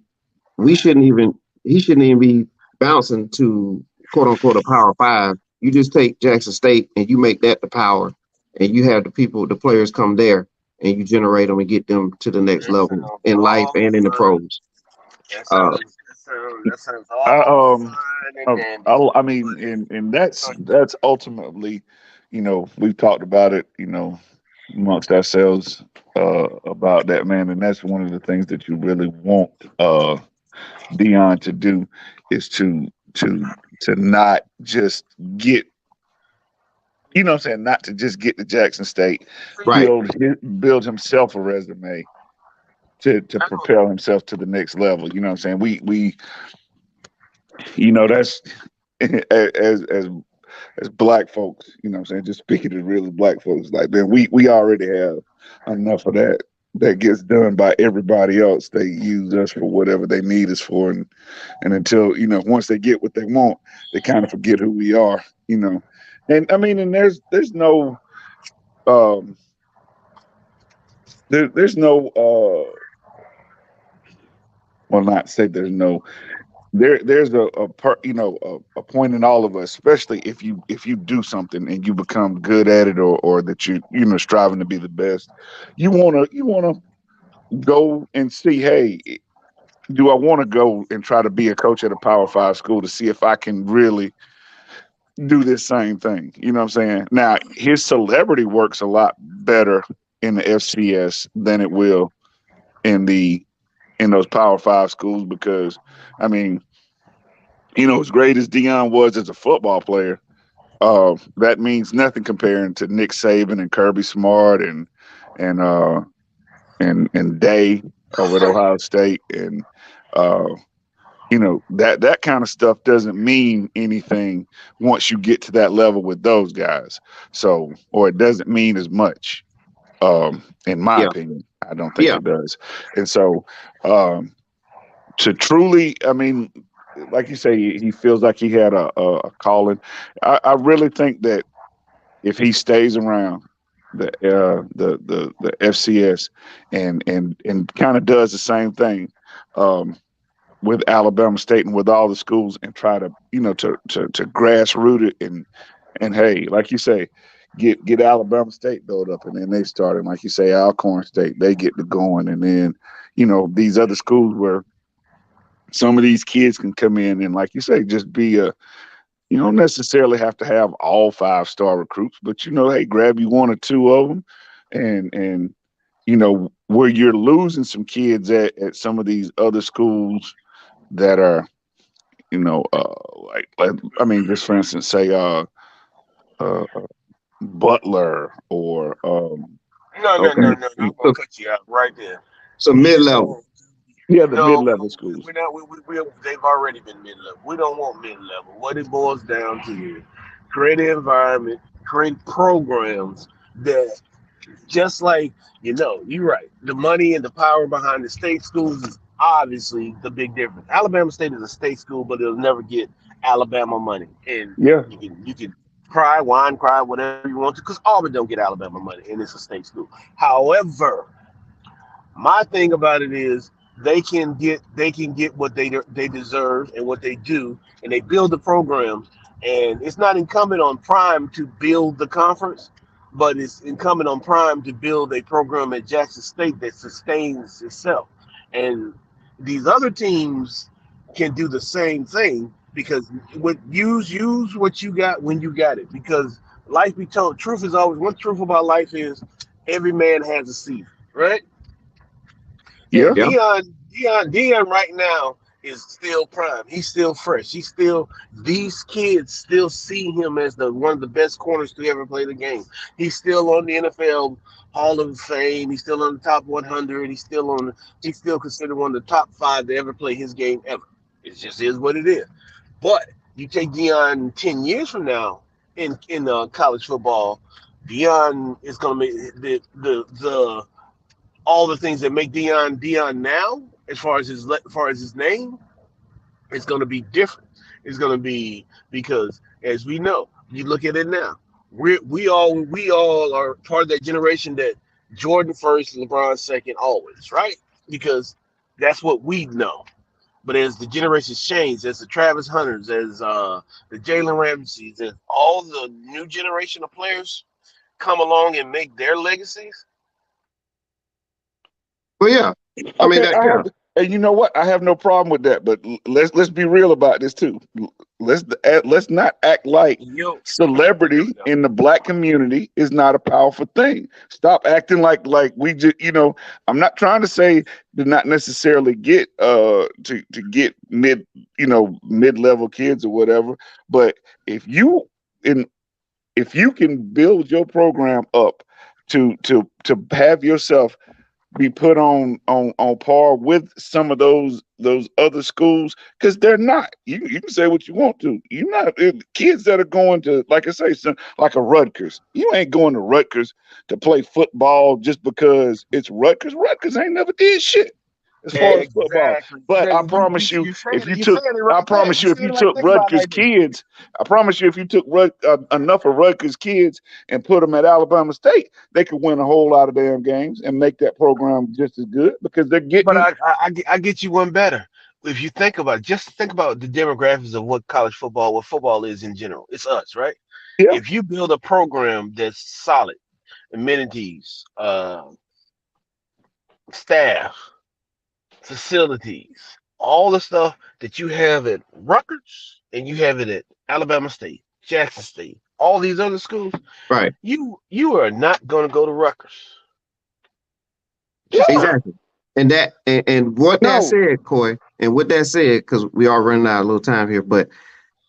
we shouldn't even he shouldn't even be bouncing to quote unquote a power five. You just take Jackson State and you make that the power, and you have the people, the players come there, and you generate them and get them to the next That level sounds in life all and in the fine. pros. That Uh, sounds that sounds I all fine and dandy. I mean, But and that's ultimately, we've talked about it, amongst ourselves about that, man, and that's one of the things that you really want Dion to do is to to not just get, what I'm saying, not to just get to Jackson State, right. build himself a resume to propel himself to the next level. You know what I'm saying? We that's as black folks, you know what I'm saying, just speaking to really black folks, like, man, we already have enough of that gets done by everybody else. They use us for whatever they need us for, and until, once they get what they want, they kind of forget who we are, and I mean, and there's no um there's no well, not say there's no, there's a point in all of us, especially if you do something and you become good at it, or that striving to be the best. You want to go and see, hey, do I want to go and try to be a coach at a Power Five school to see if I can really do this same thing? You know what I'm saying? Now, his celebrity works a lot better in the FCS than it will in those Power Five schools, because, I mean, as great as Dion was as a football player, that means nothing comparing to Nick Saban and Kirby Smart and uh, and Day over at Ohio State, and uh, that kind of stuff doesn't mean anything once you get to that level with those guys. So, or it doesn't mean as much, in my Yeah, opinion. I don't think yeah, it does, and so. Um, to truly, I mean, like you say, he feels like he had a calling. I really think that if he stays around the FCS and kind of does the same thing, um, with Alabama State and with all the schools, and try to, to grassroot it, and hey, like you say, get Alabama State built up, and then they start, and like you say, Alcorn State, they get to going, and then these other schools where some of these kids can come in and, like you say, just be you don't necessarily have to have all 5-star recruits, but, hey, grab you one or two of them, and where you're losing some kids at some of these other schools that are, like, I mean, just for instance, say uh Butler, or No, no, okay, no, no, no. I'm gonna so, cut you out right there. so mid He's level. going. Yeah, the No, mid-level schools. we're not. They've already been mid level. We don't want mid level. What it boils down to is create an environment, create programs that just like you're right. The money and the power behind the state schools is obviously the big difference. Alabama State is a state school, but it'll never get Alabama money. And Yeah, you can cry, whine, cry, whatever you want to, because Auburn don't get Alabama money, and it's a state school. However, my thing about it is they can get what they deserve and what they do, and they build the programs. And it's not incumbent on Prime to build the conference, but it's incumbent on Prime to build a program at Jackson State that sustains itself. And these other teams can do the same thing because use what you got when you got it. Because life be told, truth is always one truth about life is every man has a season, right? yeah, And Yeah. Deion right now is still prime. He's still fresh. He's still these kids still see him as the one of the best corners to ever play the game. He's still on the NFL Hall of Fame. He's still on the top 100. He's still considered one of the top five to ever play his game ever. It just is what it is. But you take Deion 10 years from now in college football, Deion is going to make the all the things that make Deion now, as far as his name, it's going to be different. It's going to be because, as we know, you look at it now. We all are part of that generation that Jordan first, LeBron second, always, right? Because that's what we know. But as the generations change, as the Travis Hunters, as the Jalen Ramseys, as all the new generation of players come along and make their legacies. Well, yeah. I mean okay. that. Yeah. And you know what? I have no problem with that. But let's be real about this too. Let's not act like Yo, celebrity in the black community is not a powerful thing. Stop acting like we just I'm not trying to say to not necessarily get to get mid-level kids or whatever, but if you in if you can build your program up to have yourself be put on par with some of those other schools, because they're not. You can say what you want to. You're not kids that are going to, like I say, like a Rutgers. You ain't going to Rutgers to play football just because it's Rutgers. Rutgers ain't never did shit as far as football. exactly. But I You promise you, if you you're took, saying it I right there. promise You you, if saying you it right. took Think about it Rutgers like this. kids, I promise you, if you took enough of Rutgers kids and put them at Alabama State, they could win a whole lot of damn games and make that program just as good because they're But getting. I get you one better. If you think about it, just think about the demographics of what college football, what football is in general. It's us, right? Yeah, If you build a program that's solid, amenities, staff, facilities, all the stuff that you have at Rutgers and you have it at Alabama State, Jackson State, all these other schools, Right. you are not going to go to Rutgers. Just yeah, not. Exactly. And what that no, said, Coy, and what that said, because we are running out of little time here, but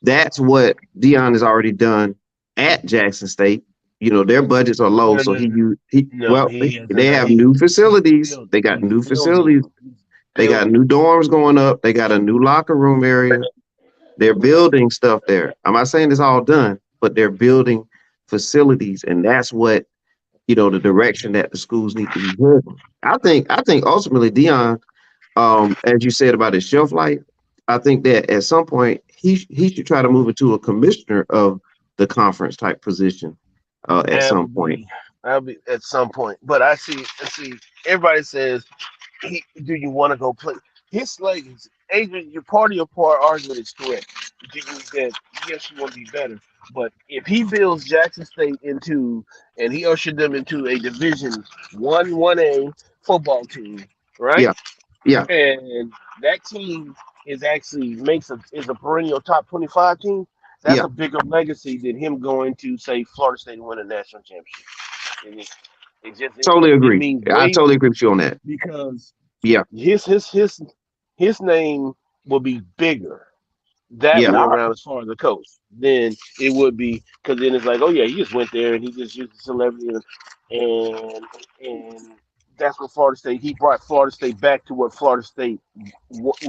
that's what Dion has already done at Jackson State. Their budgets are low, No, so no, he no, used he no. well He hasn't they done. have new facilities. They got He's new facilities. building. He's They got building. new dorms going up. They got a new locker room area. They're building stuff there. I'm not saying it's all done, but they're building facilities, and that's what the direction that the schools need to be heading. I think ultimately Dion, as you said about his shelf life, I think that at some point he should try to move into a commissioner of the conference type position at That'll some point. be. That'll be at some point. But I see. I see. Everybody says, "Do you want to go play?" His like Adrian, your part of your part argument is correct. Do you that yes, you want to be better, but if he builds Jackson State into and he ushered them into a Division 1 1A football team, right? Yeah, yeah, And that team is actually makes a is a perennial top 25 team. That's yeah. a bigger legacy than him going to say Florida State and win a national championship. And it just Totally it agree. means I way totally more agree with you on that. because Yeah, his name will be bigger that yeah. way nah, around as far as the coach than it would be because then it's like, oh yeah, he just went there and he just used the celebrity and that's what Florida State. He brought Florida State back to what Florida State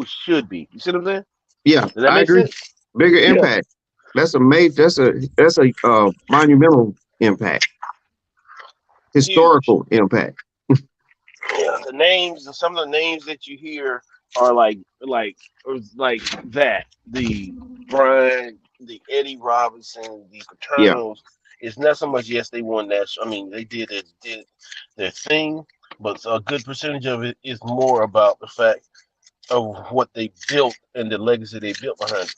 should be. You see what I'm saying? Yeah, Does that I make agree. sense? Bigger Yeah. impact. That's a major. That's a monumental impact, Huge. historical impact. Yeah, the names, some of the names that you hear are like that. The Brian, the Eddie Robinson, the Yeah, Paternals. It's not so much. Yes, they won that. I mean, they did their thing, but a good percentage of it is more about the fact of what they built and the legacy they built behind it.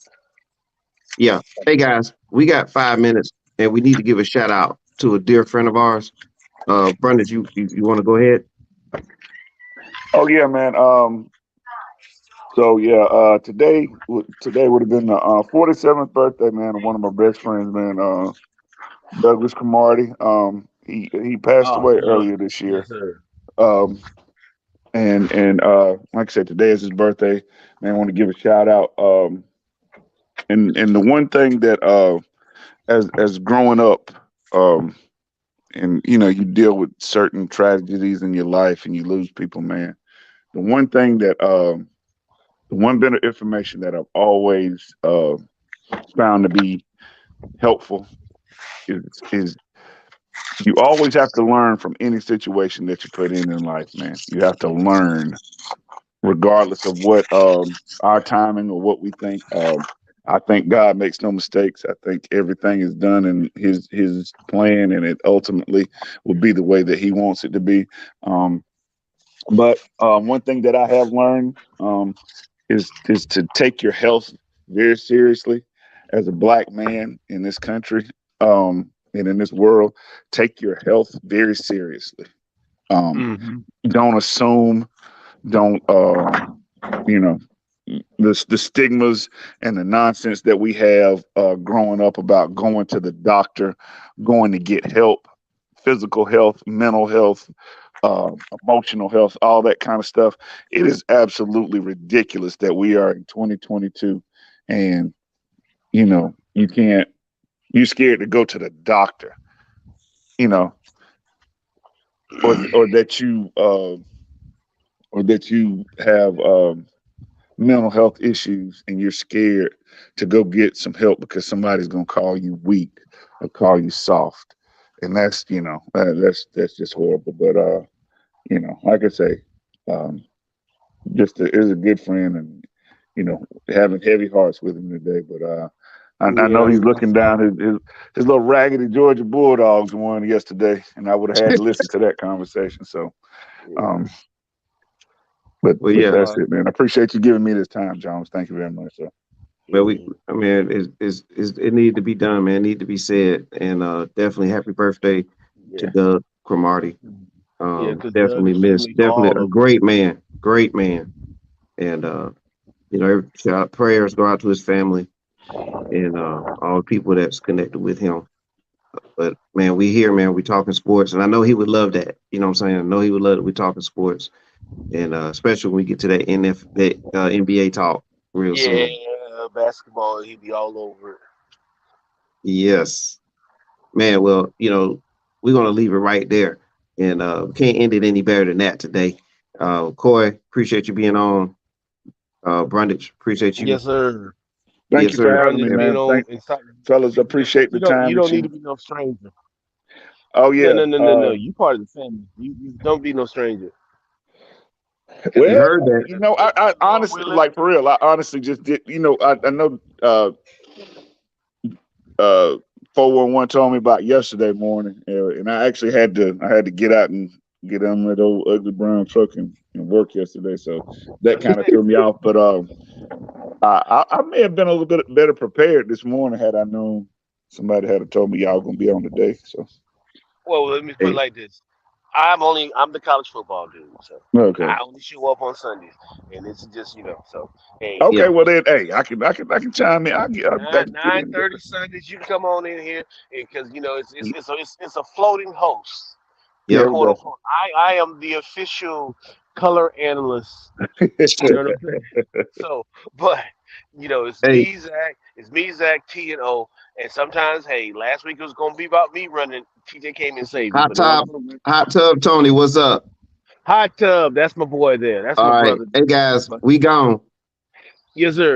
yeah. Hey guys, we got 5 minutes, and we need to give a shout out to a dear friend of ours. Brendan, you want to go ahead? Oh yeah, man. So yeah, today would have been the 47th birthday, man, of one of my best friends, man, Douglas Cromartie. He passed Oh, away no, earlier this yes, year. sir. Um, and like I said, today is his birthday. Man, I want to give a shout out. And the one thing that as growing up, um, and you deal with certain tragedies in your life and you lose people, man. The one thing that the one bit of information that I've always found to be helpful is you always have to learn from any situation that you put in life, man. You have to learn regardless of what our timing or what we think. I think God makes no mistakes. I think everything is done in His plan, and it ultimately will be the way that He wants it to be. Um, but one thing that I have learned is to take your health very seriously as a black man in this country and in this world. Take your health very seriously. Hmm. Don't assume. Don't you know the stigmas and the nonsense that we have growing up about going to the doctor, going to get help, physical health, mental health, uh, emotional health, all that kind of stuff. It is absolutely ridiculous that we are in 2022 and you can't, you're scared to go to the doctor, you know, or that you have mental health issues and you're scared to go get some help because somebody's going to call you weak or call you soft. And that's just horrible. But like I say, um, is a good friend, and having heavy hearts with him today. But I know Yeah, he's I'm looking sorry. down his little raggedy Georgia Bulldogs won yesterday, and I would have had to listen to that conversation. So, Yeah, um, but Well, but yeah. that's it, man. I appreciate you giving me this time, Jones. Thank you very much, sir. Well, hmm I mean, it need to be done, man. It need to be said, and definitely happy birthday to yeah, Doug Cromartie. yeah. Because Doug Definitely and miss, family go definitely all a over it. great man, and prayers go out to his family and all the people that's connected with him. But man, we here, man. We talking sports, and I know he would love that. You know what I'm saying? I know he would love that we talking sports, and especially when we get to that NBA talk real soon. Yeah, basketball. He'd be all over it. Yes, man. Well, we're gonna leave it right there, and we can't end it any better than that today. Coy, appreciate you being on. Brundage, appreciate you. Yes, sir. Thank Yes, you for sir. having Bron me, just being man. on Thank and stop. fellas. Yeah, Appreciate the you time that don't need you. to be no stranger. Oh No, yeah. no, no, no, no. You part of the family. You don't be no stranger. Because You Well, heard that. I Lord honestly, willing. like for real, I honestly just did. I know. 411 told me about yesterday morning, and I had to get out and get on that old ugly brown truck and work yesterday, so that kind of threw me off. But I may have been a little bit better prepared this morning had I known somebody had told me y'all gonna be on today. So Well, let me put it Hey, like this. I'm the college football dude, so okay, I only show up on Sundays, and it's just so. Hey, yeah. okay, well then, hey, I can chime in. I can get nine in thirty Sundays, you can come on in here, because it's a floating host, there. Yep. We quote go. unquote. I am the official color analyst. You know what I'm saying? So, but Hey, it's me, Zach, T, and O. And sometimes, hey, last week it was gonna be about me running. TJ came and saved me, hot but no, top, no, no. hot tub, Tony. What's up? Hot Tub. That's my boy there. That's All my right. brother. Hey That's guys, my we gone. yes, sir.